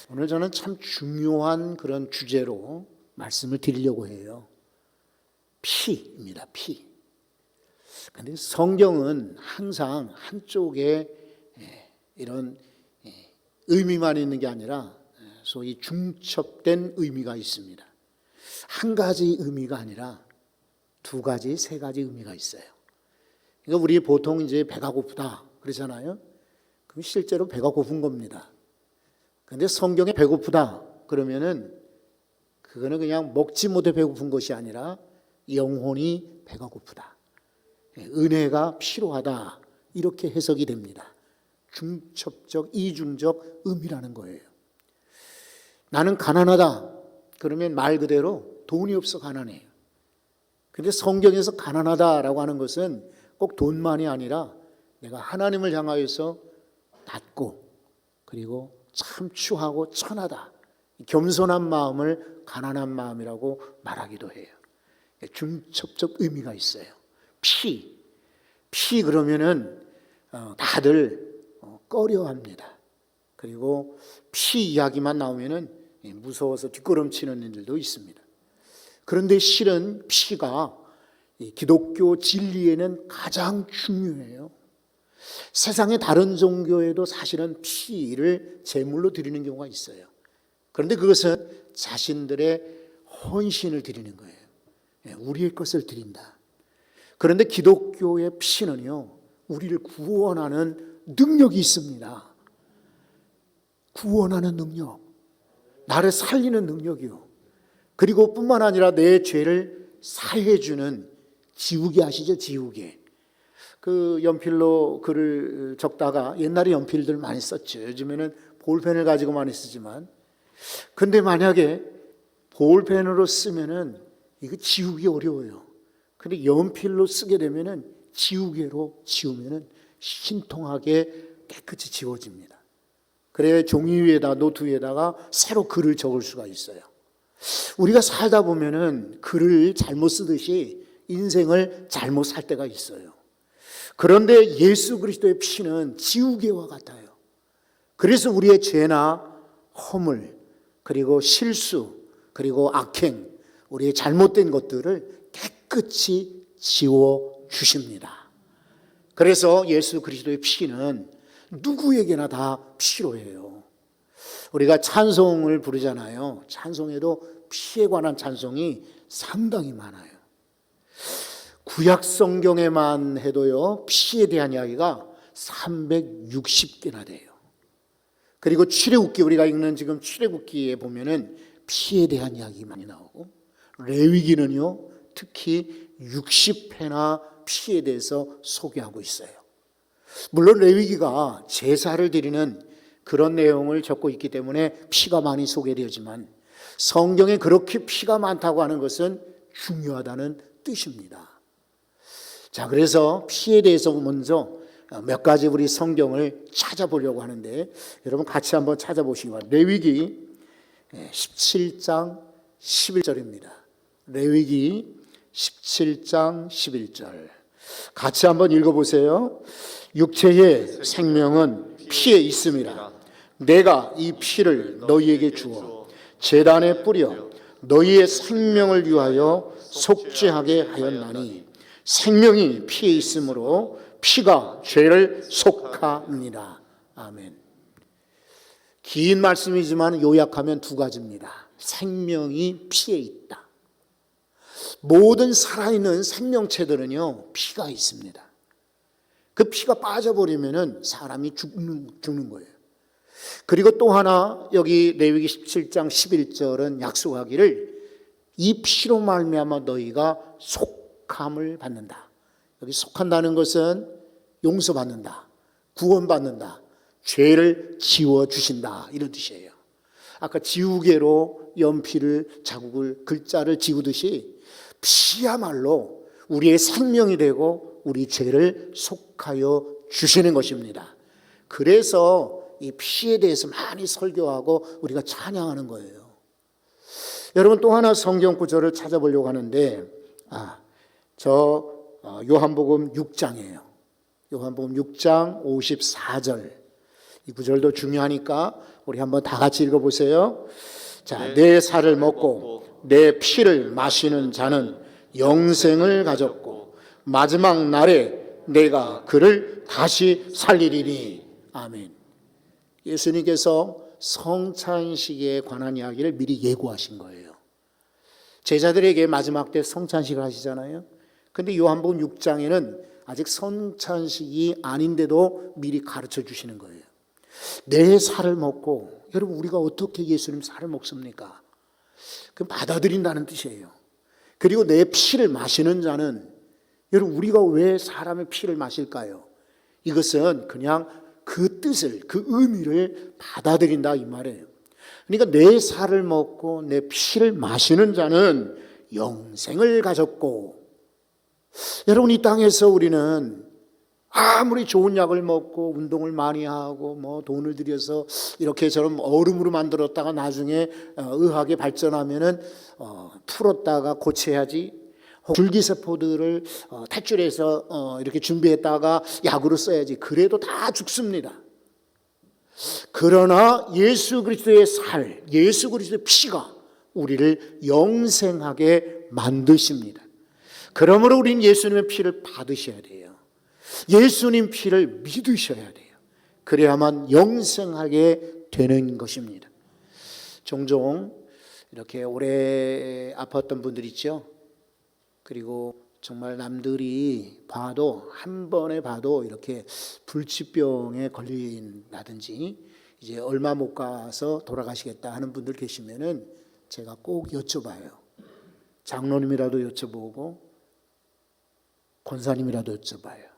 오늘 저는 참 중요한 그런 주제로 말씀을 드리려고 해요. 피입니다. 피. 그런데 성경은 항상 한쪽에 이런 의미만 있는 게 아니라 소위 중첩된 의미가 있습니다. 한 가지 의미가 아니라 두 가지, 세 가지 의미가 있어요. 그러니까 우리 보통 이제 배가 고프다 그러잖아요. 그럼 실제로 배가 고픈 겁니다. 그런데 성경에 배고프다 그러면은 그거는 그냥 먹지 못해 배고픈 것이 아니라 영혼이 배가 고프다. 은혜가 필요하다. 이렇게 해석이 됩니다. 중첩적, 이중적 의미라는 거예요. 나는 가난하다. 그러면 말 그대로 돈이 없어 가난해요. 그런데 성경에서 가난하다라고 하는 것은 꼭 돈만이 아니라 내가 하나님을 향하여서 낮고 그리고 참추하고 천하다. 겸손한 마음을 가난한 마음이라고 말하기도 해요. 중첩적 의미가 있어요. 피 그러면은 다들 꺼려합니다. 그리고 피 이야기만 나오면은 무서워서 뒷걸음치는 일들도 있습니다. 그런데 실은 피가 기독교 진리에는 가장 중요해요. 세상의 다른 종교에도 사실은 피를 제물로 드리는 경우가 있어요. 그런데 그것은 자신들의 헌신을 드리는 거예요. 우리의 것을 드린다. 그런데 기독교의 피는요, 우리를 구원하는 능력이 있습니다. 구원하는 능력, 나를 살리는 능력이요. 그리고 뿐만 아니라 내 죄를 사해주는 지우개 아시죠? 지우개. 그 연필로 글을 적다가 옛날에 연필들 많이 썼죠. 요즘에는 볼펜을 가지고 많이 쓰지만, 근데 만약에 볼펜으로 쓰면은 이거 지우기 어려워요. 근데 연필로 쓰게 되면은 지우개로 지우면은 신통하게 깨끗이 지워집니다. 그래야 종이 위에다 노트 위에다가 새로 글을 적을 수가 있어요. 우리가 살다 보면은 글을 잘못 쓰듯이 인생을 잘못 살 때가 있어요. 그런데 예수 그리스도의 피는 지우개와 같아요. 그래서 우리의 죄나 허물, 그리고 실수, 그리고 악행, 우리의 잘못된 것들을 깨끗이 지워 주십니다. 그래서 예수 그리스도의 피는 누구에게나 다 필요해요. 우리가 찬송을 부르잖아요. 찬송에도 피에 관한 찬송이 상당히 많아요. 구약 성경에만 해도요, 피에 대한 이야기가 360개나 돼요. 그리고 출애굽기, 우리가 읽는 지금 출애굽기에 보면은 피에 대한 이야기 많이 나오고, 레위기는요 특히 60회나 피에 대해서 소개하고 있어요. 물론 레위기가 제사를 드리는 그런 내용을 적고 있기 때문에 피가 많이 소개되지만, 성경에 그렇게 피가 많다고 하는 것은 중요하다는 뜻입니다. 자, 그래서 피에 대해서 먼저 몇 가지 우리 성경을 찾아보려고 하는데, 여러분 같이 한번 찾아보시기 바랍니다. 레위기 17장 11절입니다. 레위기 17장 11절 같이 한번 읽어보세요. 육체의 생명은 피에 있음이라. 내가 이 피를 너희에게 주어 제단에 뿌려 너희의 생명을 위하여 속죄하게 하였나니, 생명이 피에 있으므로 피가 죄를 속하느니라. 아멘. 긴 말씀이지만 요약하면 두 가지입니다. 생명이 피에 있다. 모든 살아있는 생명체들은요 피가 있습니다. 그 피가 빠져버리면은 사람이 죽는 거예요. 그리고 또 하나, 여기 레위기 17장 11절은 약속하기를 이 피로 말미암아 너희가 속함을 받는다. 여기 속한다는 것은 용서받는다, 구원받는다, 죄를 지워주신다, 이런 뜻이에요. 아까 지우개로 연필을 자국을 글자를 지우듯이 피야말로 우리의 생명이 되고 우리 죄를 속하여 주시는 것입니다. 그래서 이 피에 대해서 많이 설교하고 우리가 찬양하는 거예요. 여러분 또 하나 성경 구절을 찾아보려고 하는데, 요한복음 6장이에요. 요한복음 6장 54절. 이 구절도 중요하니까 우리 한번 다 같이 읽어보세요. 자, 내 살을 먹고 내 피를 마시는 자는 영생을 가졌고 마지막 날에 내가 그를 다시 살리리니. 아멘. 예수님께서 성찬식에 관한 이야기를 미리 예고하신 거예요. 제자들에게 마지막 때 성찬식을 하시잖아요. 근데 요한복음 6장에는 아직 성찬식이 아닌데도 미리 가르쳐 주시는 거예요. 내 살을 먹고, 여러분 우리가 어떻게 예수님 살을 먹습니까? 그 받아들인다는 뜻이에요. 그리고 내 피를 마시는 자는, 여러분 우리가 왜 사람의 피를 마실까요? 이것은 그냥 그 뜻을, 그 의미를 받아들인다 이 말이에요. 그러니까 내 살을 먹고 내 피를 마시는 자는 영생을 가졌고, 여러분 이 땅에서 우리는 아무리 좋은 약을 먹고 운동을 많이 하고 뭐 돈을 들여서 이렇게 저런 얼음으로 만들었다가 나중에 의학이 발전하면은 풀었다가 고쳐야지, 줄기세포들을 탯줄에서 이렇게 준비했다가 약으로 써야지, 그래도 다 죽습니다. 그러나 예수 그리스도의 살, 예수 그리스도의 피가 우리를 영생하게 만드십니다. 그러므로 우리는 예수님의 피를 받으셔야 돼요. 예수님 피를 믿으셔야 돼요. 그래야만 영생하게 되는 것입니다. 종종 이렇게 오래 아팠던 분들 있죠. 그리고 정말 남들이 봐도, 한 번에 봐도 이렇게 불치병에 걸린다든지 이제 얼마 못 가서 돌아가시겠다 하는 분들 계시면은 제가 꼭 여쭤봐요. 장로님이라도 여쭤보고 권사님이라도 여쭤봐요.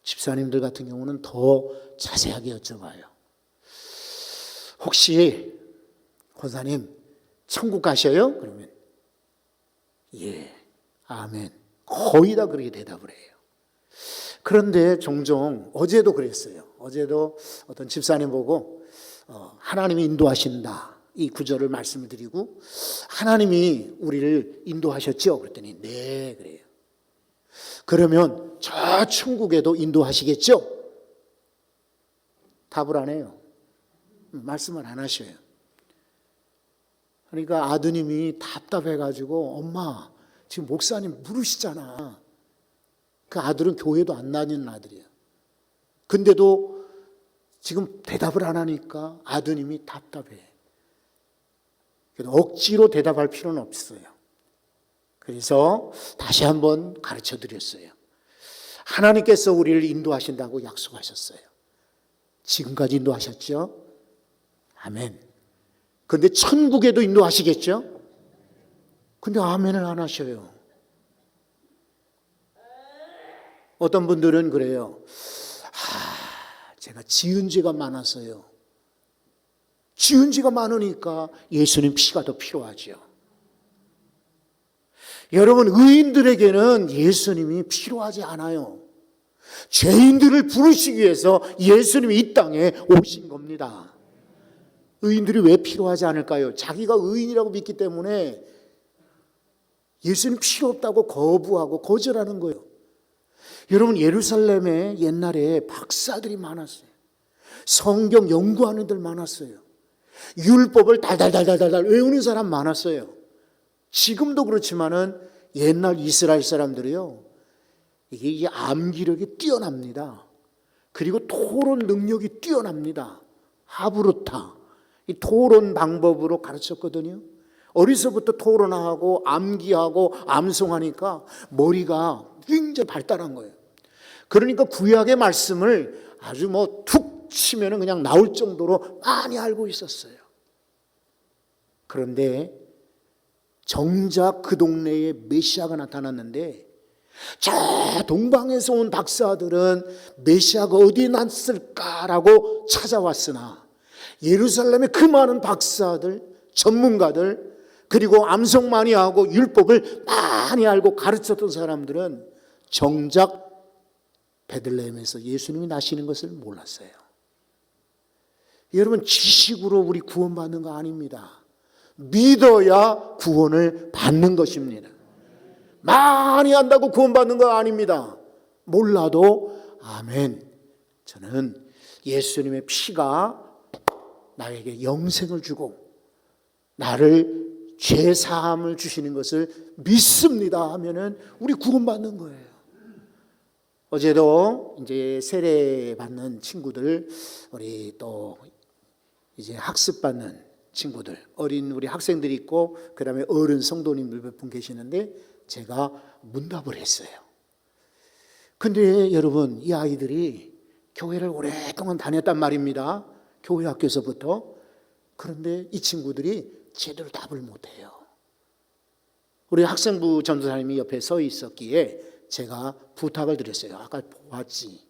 집사님들 같은 경우는 더 자세하게 여쭤봐요. 혹시 권사님 천국 가셔요? 그러면 예, 아멘. 거의 다 그렇게 대답을 해요. 그런데 종종 어제도 그랬어요. 어제도 어떤 집사님 보고 하나님이 인도하신다, 이 구절을 말씀을 드리고, 하나님이 우리를 인도하셨죠? 그랬더니 네, 그래요. 그러면 저 천국에도 인도하시겠죠? 답을 안 해요. 말씀을 안 하셔요. 그러니까 아드님이 답답해가지고, 엄마 지금 목사님 물으시잖아. 그 아들은 교회도 안 다니는 아들이야. 근데도 지금 대답을 안 하니까 아드님이 답답해. 억지로 대답할 필요는 없어요. 그래서 다시 한번 가르쳐 드렸어요. 하나님께서 우리를 인도하신다고 약속하셨어요. 지금까지 인도하셨죠? 아멘. 근데 천국에도 인도하시겠죠? 근데 아멘을 안 하셔요. 어떤 분들은 그래요. 제가 지은 죄가 많았어요. 지은 죄가 많으니까 예수님 피가 더 필요하죠. 여러분, 의인들에게는 예수님이 필요하지 않아요. 죄인들을 부르시기 위해서 예수님이 이 땅에 오신 겁니다. 의인들이 왜 필요하지 않을까요? 자기가 의인이라고 믿기 때문에 예수님 필요 없다고 거부하고 거절하는 거예요. 여러분, 예루살렘에 옛날에 박사들이 많았어요. 성경 연구하는 들 많았어요. 율법을 달달달달달 외우는 사람 많았어요. 지금도 그렇지만은 옛날 이스라엘 사람들이요, 이게 암기력이 뛰어납니다. 그리고 토론 능력이 뛰어납니다. 하브루타, 이 토론 방법으로 가르쳤거든요. 어리서부터 토론하고 암기하고 암송하니까 머리가 굉장히 발달한 거예요. 그러니까 구약의 말씀을 아주 툭 치면은 그냥 나올 정도로 많이 알고 있었어요. 그런데 정작 그 동네에 메시아가 나타났는데, 저 동방에서 온 박사들은 메시아가 어디에 났을까라고 찾아왔으나, 예루살렘의 그 많은 박사들, 전문가들, 그리고 암송 많이 하고 율법을 많이 알고 가르쳤던 사람들은 정작 베들레헴에서 예수님이 나시는 것을 몰랐어요. 여러분, 지식으로 우리 구원받는 거 아닙니다. 믿어야 구원을 받는 것입니다. 많이 안다고 구원받는 거 아닙니다. 몰라도 아멘. 저는 예수님의 피가 나에게 영생을 주고 나를 죄 사함을 주시는 것을 믿습니다 하면은 우리 구원받는 거예요. 어제도 이제 세례 받는 친구들, 우리 또 이제 학습 받는 친구들, 어린 우리 학생들이 있고 그다음에 어른 성도님들 몇 분 계시는데 제가 문답을 했어요. 근데 여러분, 이 아이들이 교회를 오랫동안 다녔단 말입니다. 교회 학교에서부터. 그런데 이 친구들이 제대로 답을 못해요. 우리 학생부 전도사님이 옆에 서 있었기에 제가 부탁을 드렸어요. 아까 보았지.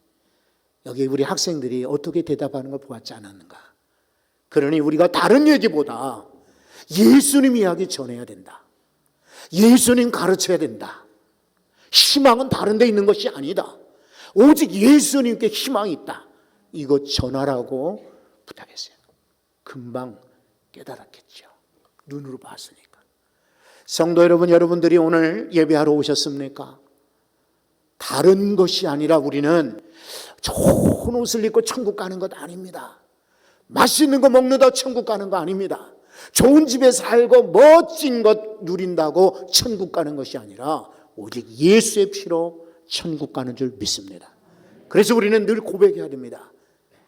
여기 우리 학생들이 어떻게 대답하는 걸 보았지 않았는가. 그러니 우리가 다른 얘기보다 예수님 이야기 전해야 된다. 예수님 가르쳐야 된다. 희망은 다른 데 있는 것이 아니다. 오직 예수님께 희망이 있다. 이거 전하라고 부탁했어요. 금방 깨달았겠죠. 눈으로 봤으니까. 성도 여러분, 여러분들이 오늘 예배하러 오셨습니까? 다른 것이 아니라 우리는 좋은 옷을 입고 천국 가는 것 아닙니다. 맛있는 거 먹는다고 천국 가는 거 아닙니다. 좋은 집에 살고 멋진 것 누린다고 천국 가는 것이 아니라 오직 예수의 피로 천국 가는 줄 믿습니다. 그래서 우리는 늘 고백해야 됩니다.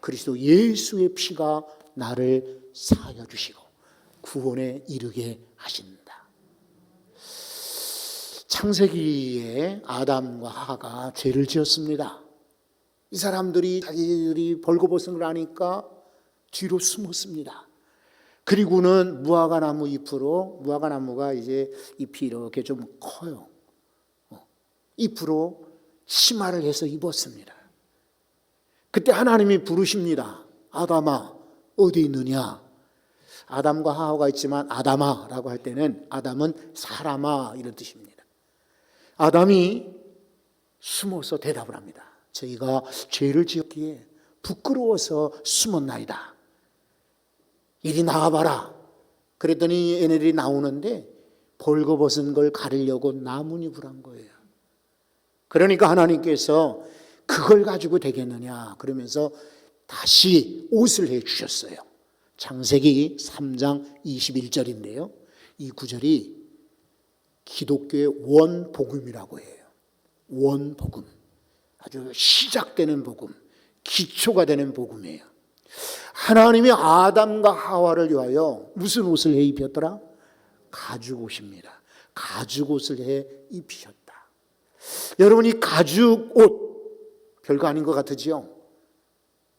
그리스도 예수의 피가 나를 사하여 주시고 구원에 이르게 하신다. 창세기에 아담과 하가 죄를 지었습니다. 이 사람들이 자기들이 벌거벗은 걸 아니까 뒤로 숨었습니다. 그리고는 무화과나무 잎으로, 무화과나무가 이제 잎이 이렇게 좀 커요. 잎으로 치마를 해서 입었습니다. 그때 하나님이 부르십니다. 아담아, 어디 있느냐? 아담과 하와가 있지만 아담아라고 할 때는 아담은 사람아 이런 뜻입니다. 아담이 숨어서 대답을 합니다. 저희가 죄를 지었기에 부끄러워서 숨었나이다. 이리 나와봐라. 그랬더니 얘네들이 나오는데 벌거벗은 걸 가리려고 나뭇잎을 한 거예요. 그러니까 하나님께서 그걸 가지고 되겠느냐 그러면서 다시 옷을 해 주셨어요. 창세기 3장 21절인데요. 이 구절이 기독교의 원복음이라고 해요. 원복음. 아주 시작되는 복음, 기초가 되는 복음이에요. 하나님이 아담과 하와를 위하여 무슨 옷을 해 입혔더라? 가죽옷입니다. 가죽옷을 해 입히셨다. 여러분, 이 가죽옷 별거 아닌 것 같으지요?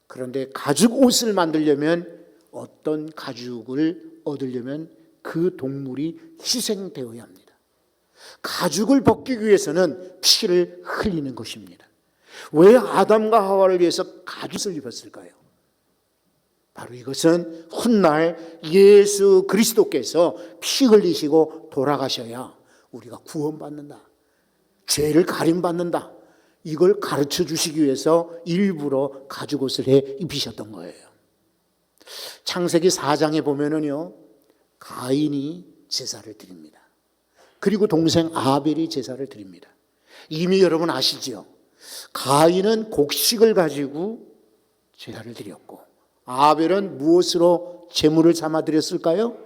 그런데 가죽옷을 만들려면 어떤 가죽을 얻으려면 그 동물이 희생되어야 합니다. 가죽을 벗기 위해서는 피를 흘리는 것입니다. 왜 아담과 하와를 위해서 가죽을 입었을까요? 바로 이것은 훗날 예수 그리스도께서 피 흘리시고 돌아가셔야 우리가 구원받는다. 죄를 가림받는다. 이걸 가르쳐 주시기 위해서 일부러 가죽옷을 해 입히셨던 거예요. 창세기 4장에 보면은요, 가인이 제사를 드립니다. 그리고 동생 아벨이 제사를 드립니다. 이미 여러분 아시죠? 가인은 곡식을 가지고 제사를 드렸고 아벨은 무엇으로 제물을 삼아 드렸을까요?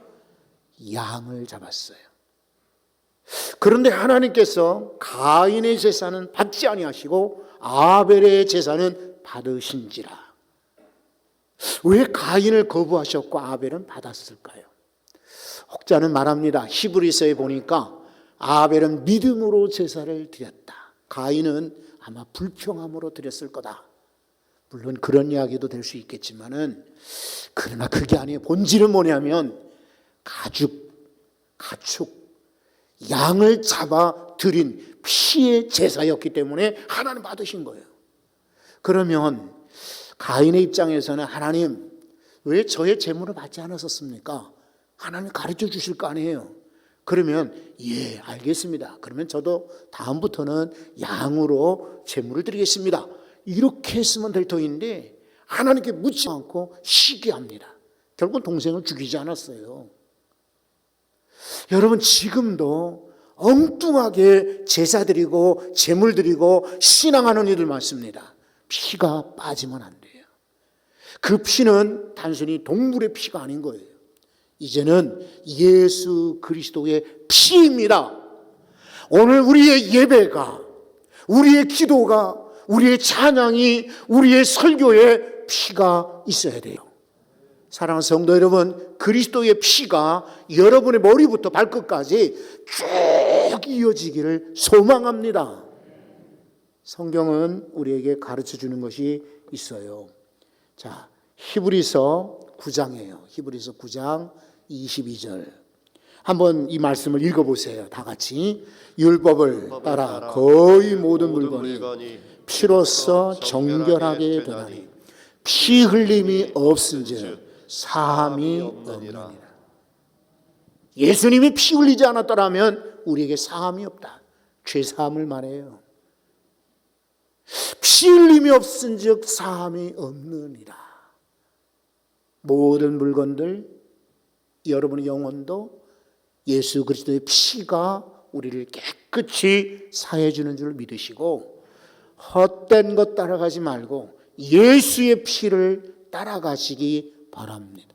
양을 잡았어요. 그런데 하나님께서 가인의 제사는 받지 아니하시고 아벨의 제사는 받으신지라. 왜 가인을 거부하셨고 아벨은 받았을까요? 혹자는 말합니다. 히브리서에 보니까 아벨은 믿음으로 제사를 드렸다. 가인은 아마 불평함으로 드렸을 거다. 물론 그런 이야기도 될 수 있겠지만은, 그러나 그게 아니에요. 본질은 뭐냐면 가축, 양을 잡아 드린 피의 제사였기 때문에 하나님 받으신 거예요. 그러면 가인의 입장에서는 하나님 왜 저의 제물을 받지 않았었습니까? 하나님 가르쳐 주실 거 아니에요. 그러면 예, 알겠습니다. 그러면 저도 다음부터는 양으로 제물을 드리겠습니다. 이렇게 했으면 될 터인데 하나님께 묻지 않고 시기합니다. 결국 동생을 죽이지 않았어요. 여러분, 지금도 엉뚱하게 제사 드리고 제물 드리고 신앙하는 이들 많습니다. 피가 빠지면 안 돼요. 그 피는 단순히 동물의 피가 아닌 거예요. 이제는 예수 그리스도의 피입니다. 오늘 우리의 예배가, 우리의 기도가, 우리의 찬양이, 우리의 설교에 피가 있어야 돼요. 사랑하는 성도 여러분, 그리스도의 피가 여러분의 머리부터 발끝까지 쭉 이어지기를 소망합니다. 성경은 우리에게 가르쳐 주는 것이 있어요. 자, 히브리서 9장이에요. 히브리서 9장 22절. 한번 이 말씀을 읽어보세요. 다 같이. 율법을 따라 거의 모든 물건이 피로써 정결하게 되나니 피 흘림이 없은즉 사함이 없느니라. 예수님이 피 흘리지 않았더라면 우리에게 사함이 없다. 죄 사함을 말해요. 피 흘림이 없은즉 사함이 없느니라. 모든 물건들, 여러분의 영혼도 예수 그리스도의 피가 우리를 깨끗이 사해 주는 줄 믿으시고 헛된 것 따라가지 말고 예수의 피를 따라가시기 바랍니다.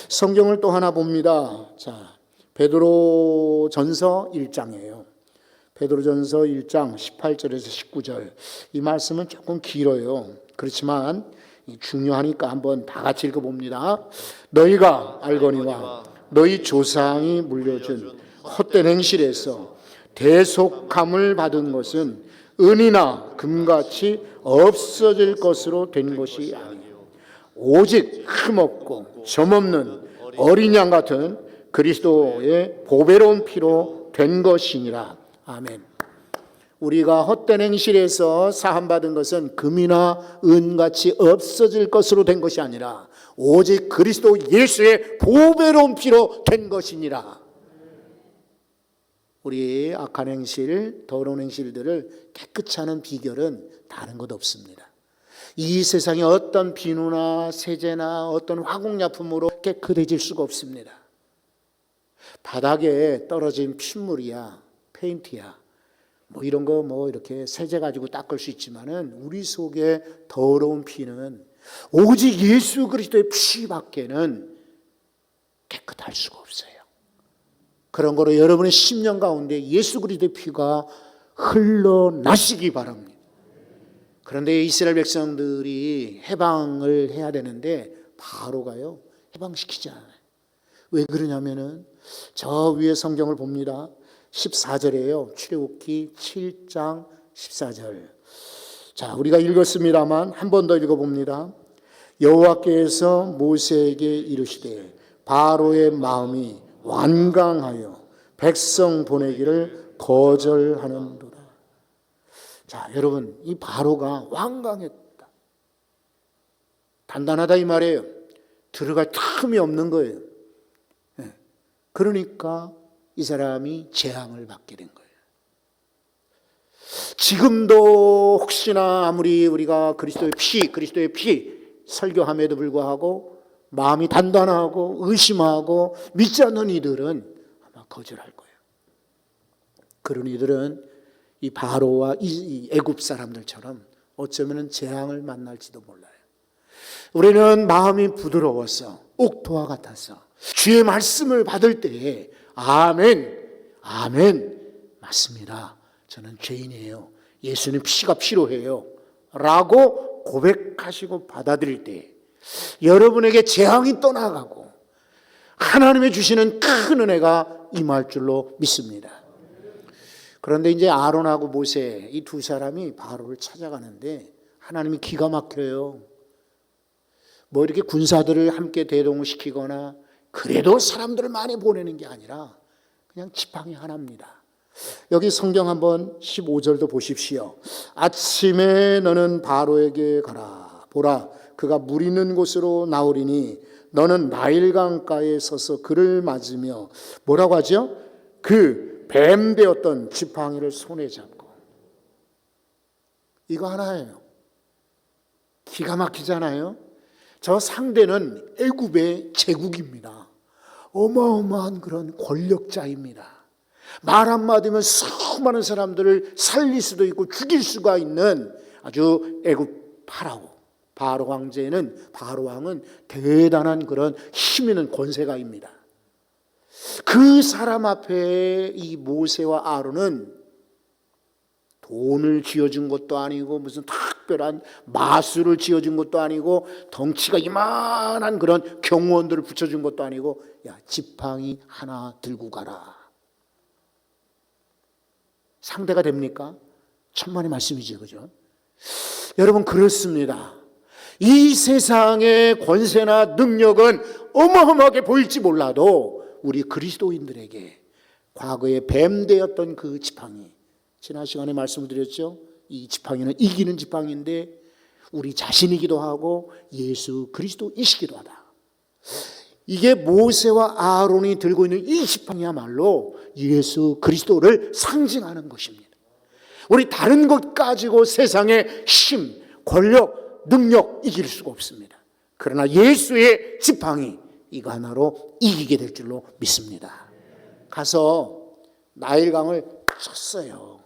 성경을 또 하나 봅니다. 자, 베드로전서 1장이에요. 베드로전서 1장 18절에서 19절. 이 말씀은 조금 길어요. 그렇지만 중요하니까 한번 다 같이 읽어봅니다. 너희가 알거니와 너희 조상이 물려준 헛된 행실에서 대속함을 받은 것은 은이나 금같이 없어질 것으로 된 것이 아니요 오직 흠없고 점없는 어린 양 같은 그리스도의 보배로운 피로 된 것이니라. 아멘. 우리가 헛된 행실에서 사함받은 것은 금이나 은같이 없어질 것으로 된 것이 아니라 오직 그리스도 예수의 보배로운 피로 된 것이니라. 우리 악한 행실, 더러운 행실들을 깨끗이 하는 비결은 다른 것 없습니다. 이 세상에 어떤 비누나 세제나 어떤 화공약품으로 깨끗해질 수가 없습니다. 바닥에 떨어진 핏물이야, 페인트야, 뭐 이런 거 뭐 이렇게 세제 가지고 닦을 수 있지만은 우리 속에 더러운 피는 오직 예수 그리스도의 피밖에는 깨끗할 수가 없어요. 그런 거로 여러분의 심령 가운데 예수 그리스도의 피가 흘러나시기 바랍니다. 그런데 이스라엘 백성들이 해방을 해야 되는데 바로가요 해방시키지 않아요. 왜 그러냐면은 저 위에 성경을 봅니다. 14절이에요. 출애굽기 7장 14절. 자, 우리가 읽었습니다만 한 번 더 읽어봅니다. 여호와께서 모세에게 이르시되 바로의 마음이 완강하여 백성 보내기를 거절하는도다. 자, 여러분, 이 바로가 완강했다. 단단하다 이 말이에요. 들어갈 틈이 없는 거예요. 그러니까 이 사람이 재앙을 받게 된 거예요. 지금도 혹시나 아무리 우리가 그리스도의 피 설교함에도 불구하고 마음이 단단하고 의심하고 믿지 않는 이들은 아마 거절할 거예요. 그런 이들은 이 바로와 이 애굽 사람들처럼 어쩌면 재앙을 만날지도 몰라요. 우리는 마음이 부드러워서 옥토와 같아서 주의 말씀을 받을 때에 아멘, 아멘, 맞습니다. 저는 죄인이에요. 예수님 피가 필요해요. 라고 고백하시고 받아들일 때 여러분에게 재앙이 떠나가고 하나님의 주시는 큰 은혜가 임할 줄로 믿습니다. 그런데 이제 아론하고 모세 이 두 사람이 바로를 찾아가는데 하나님이 기가 막혀요. 뭐 이렇게 군사들을 함께 대동을 시키거나 그래도 사람들을 많이 보내는 게 아니라 그냥 지팡이 하나입니다. 여기 성경 한번 15절도 보십시오. 아침에 너는 바로에게 가라. 보라, 그가 물 있는 곳으로 나오리니 너는 나일강가에 서서 그를 맞으며 뭐라고 하죠? 그 뱀 되었던 지팡이를 손에 잡고. 이거 하나예요. 기가 막히잖아요. 저 상대는 애굽의 제국입니다. 어마어마한 그런 권력자입니다. 말 한마디면 수많은 사람들을 살릴 수도 있고 죽일 수가 있는 아주 애굽 바로 왕은 대단한 그런 힘 있는 권세가입니다. 그 사람 앞에 이 모세와 아론은 돈을 쥐어준 것도 아니고 무슨 특별한 마술을 쥐어준 것도 아니고 덩치가 이만한 그런 경호원들을 붙여준 것도 아니고, 야, 지팡이 하나 들고 가라. 상대가 됩니까? 천만의 말씀이지, 그죠? 여러분, 그렇습니다. 이 세상의 권세나 능력은 어마어마하게 보일지 몰라도 우리 그리스도인들에게 과거에 뱀되었던 그 지팡이, 지난 시간에 말씀드렸죠. 이 지팡이는 이기는 지팡이인데 우리 자신이기도 하고 예수 그리스도이시기도 하다. 이게 모세와 아론이 들고 있는 이 지팡이야말로 예수 그리스도를 상징하는 것입니다. 우리 다른 것 가지고 세상의 힘, 권력, 능력 이길 수가 없습니다. 그러나 예수의 지팡이 이거 하나로 이기게 될 줄로 믿습니다. 가서 나일강을 쳤어요.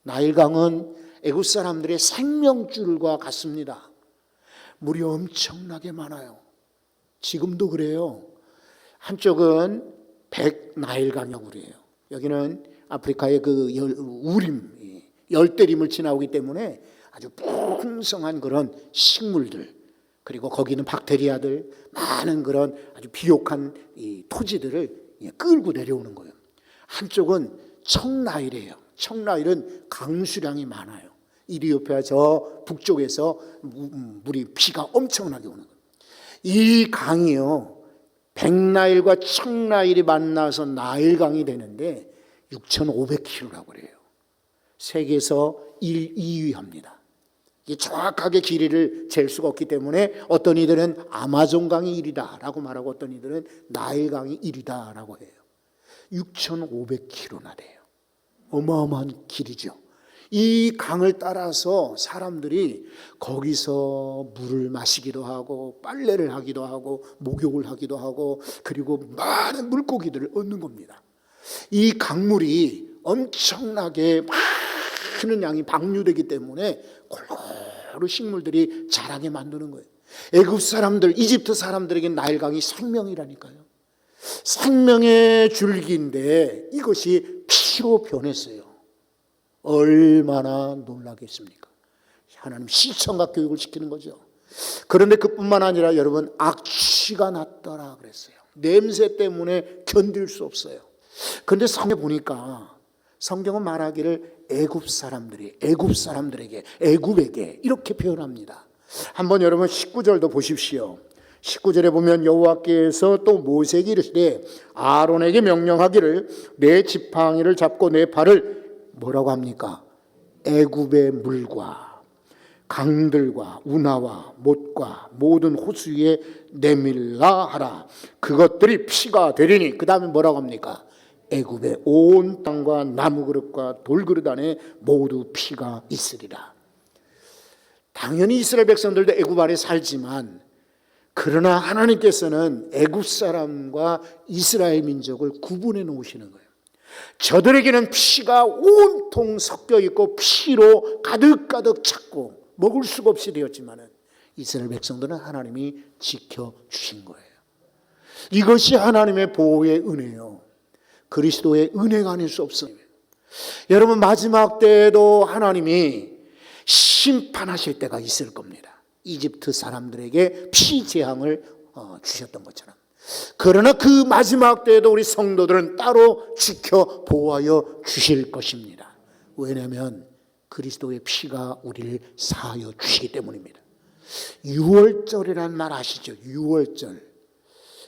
나일강은 애굽 사람들의 생명줄과 같습니다. 물이 엄청나게 많아요. 지금도 그래요. 한쪽은 백나일강이라고 그래요. 여기는 아프리카의 그 우림, 열대림을 지나오기 때문에 아주 풍성한 그런 식물들, 그리고 거기는 박테리아들, 많은 그런 아주 비옥한 이 토지들을 끌고 내려오는 거예요. 한쪽은 청나일이에요. 청나일은 강수량이 많아요. 이리오피아 저 북쪽에서 물이 비가 엄청나게 오는 거예요. 이 강이요, 백나일과 청나일이 만나서 나일강이 되는데 6,500km라고 그래요. 세계에서 2위 합니다. 정확하게 길이를 잴 수가 없기 때문에 어떤 이들은 아마존강이 1위다 라고 말하고 어떤 이들은 나일강이 1위다 라고 해요. 6,500km나 돼요. 어마어마한 길이죠. 이 강을 따라서 사람들이 거기서 물을 마시기도 하고 빨래를 하기도 하고 목욕을 하기도 하고 그리고 많은 물고기들을 얻는 겁니다. 이 강물이 엄청나게 많은 양이 방류되기 때문에 골고루 식물들이 자라게 만드는 거예요. 애굽 사람들, 이집트 사람들에게 나일강이 생명이라니까요. 생명의 줄기인데 이것이 피로 변했어요. 얼마나 놀라겠습니까? 하나님 시청각 교육을 시키는 거죠. 그런데 그뿐만 아니라 여러분, 악취가 났더라 그랬어요. 냄새 때문에 견딜 수 없어요. 그런데 성경에 보니까 성경은 말하기를 애굽 사람들에게 이렇게 표현합니다. 한번 여러분 19절도 보십시오. 19절에 보면 여호와께서 또 모세에게 이르시되 아론에게 명령하기를 내 지팡이를 잡고 내 발을 뭐라고 합니까? 애굽의 물과 강들과 운하와 못과 모든 호수 위에 내밀라 하라. 그것들이 피가 되리니, 그 다음에 뭐라고 합니까? 애굽의 온 땅과 나무 그릇과 돌그릇 안에 모두 피가 있으리라. 당연히 이스라엘 백성들도 애굽 안에 살지만, 그러나 하나님께서는 애굽 사람과 이스라엘 민족을 구분해 놓으시는 거예요. 저들에게는 피가 온통 섞여 있고 피로 가득가득 찼고 먹을 수가 없이 되었지만 이스라엘 백성들은 하나님이 지켜주신 거예요. 이것이 하나님의 보호의 은혜요, 그리스도의 은혜가 아닐 수 없어요. 여러분, 마지막 때에도 하나님이 심판하실 때가 있을 겁니다. 이집트 사람들에게 피재앙을 주셨던 것처럼. 그러나 그 마지막 때에도 우리 성도들은 따로 지켜 보호하여 주실 것입니다. 왜냐하면 그리스도의 피가 우리를 사하여 주시기 때문입니다. 유월절이라는 말 아시죠? 유월절은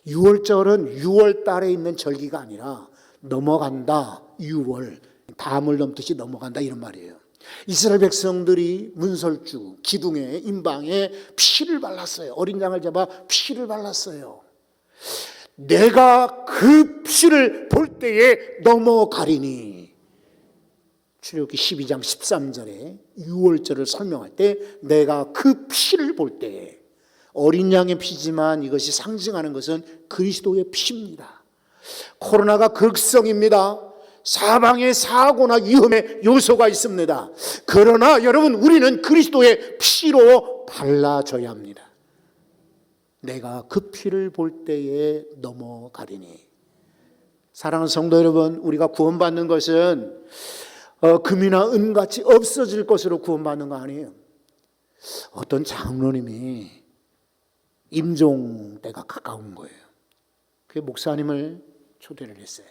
6월 달에 있는 절기가 아니라 넘어간다, 6월, 담을 넘듯이 넘어간다, 이런 말이에요. 이스라엘 백성들이 문설주, 기둥에, 임방에 피를 발랐어요. 어린 양을 잡아 피를 발랐어요. 내가 그 피를 볼 때에 넘어가리니. 출애굽기 12장 13절에 6월절을 설명할 때 내가 그 피를 볼 때에, 어린 양의 피지만 이것이 상징하는 것은 그리스도의 피입니다. 코로나가 극성입니다. 사방에 사고나 위험의 요소가 있습니다. 그러나 여러분, 우리는 그리스도의 피로 달라져야 합니다. 내가 그 피를 볼 때에 넘어가리니. 사랑하는 성도 여러분, 우리가 구원받는 것은 금이나 은같이 없어질 것으로 구원받는 거 아니에요. 어떤 장로님이 임종 때가 가까운 거예요. 그 목사님을 초대를 했어요.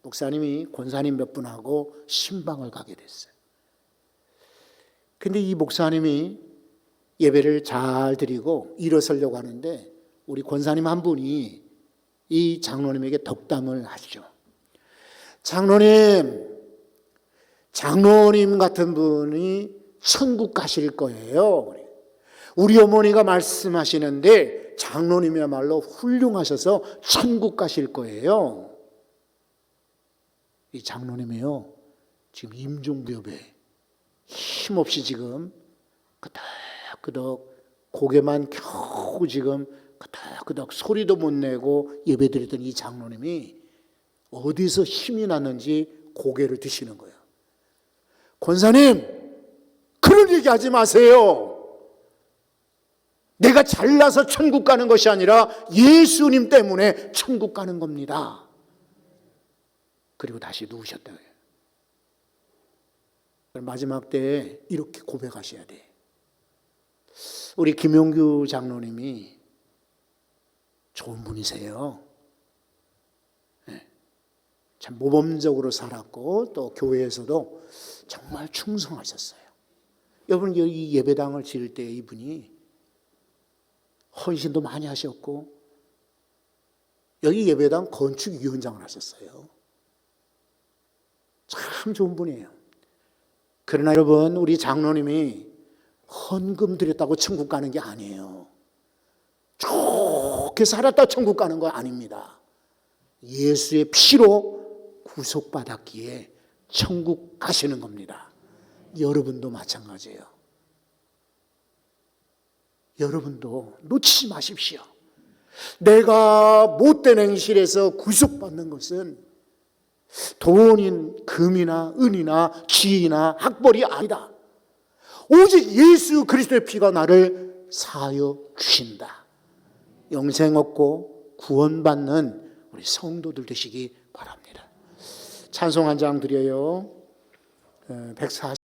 목사님이 권사님 몇 분하고 신방을 가게 됐어요. 근데 이 목사님이 예배를 잘 드리고 일어서려고 하는데 우리 권사님 한 분이 이 장로님에게 덕담을 하시죠. 장로님 같은 분이 천국 가실 거예요. 우리 어머니가 말씀하시는데 장로님이야말로 훌륭하셔서 천국 가실 거예요. 이 장로님이요, 지금 임종부협에 힘없이 지금 끄덕끄덕 고개만 겨우 지금 끄덕끄덕 소리도 못 내고 예배드리던 이 장로님이 어디서 힘이 났는지 고개를 드시는 거예요. 권사님, 그런 얘기 하지 마세요. 내가 잘나서 천국 가는 것이 아니라 예수님 때문에 천국 가는 겁니다. 그리고 다시 누우셨다고요. 마지막 때에 이렇게 고백하셔야 돼. 우리 김용규 장로님이 좋은 분이세요. 참 모범적으로 살았고 또 교회에서도 정말 충성하셨어요. 여러분, 이 예배당을 지을 때 이분이 헌신도 많이 하셨고 여기 예배당 건축위원장을 하셨어요. 참 좋은 분이에요. 그러나 여러분, 우리 장로님이 헌금 드렸다고 천국 가는 게 아니에요. 좋게 살았다 천국 가는 거 아닙니다. 예수의 피로 구속받았기에 천국 가시는 겁니다. 여러분도 마찬가지예요. 여러분도 놓치지 마십시오. 내가 못된 행실에서 구속받는 것은 돈인 금이나 은이나 지위나 학벌이 아니다. 오직 예수 그리스도의 피가 나를 사하여 주신다. 영생 얻고 구원받는 우리 성도들 되시기 바랍니다. 찬송 한 장 드려요. 140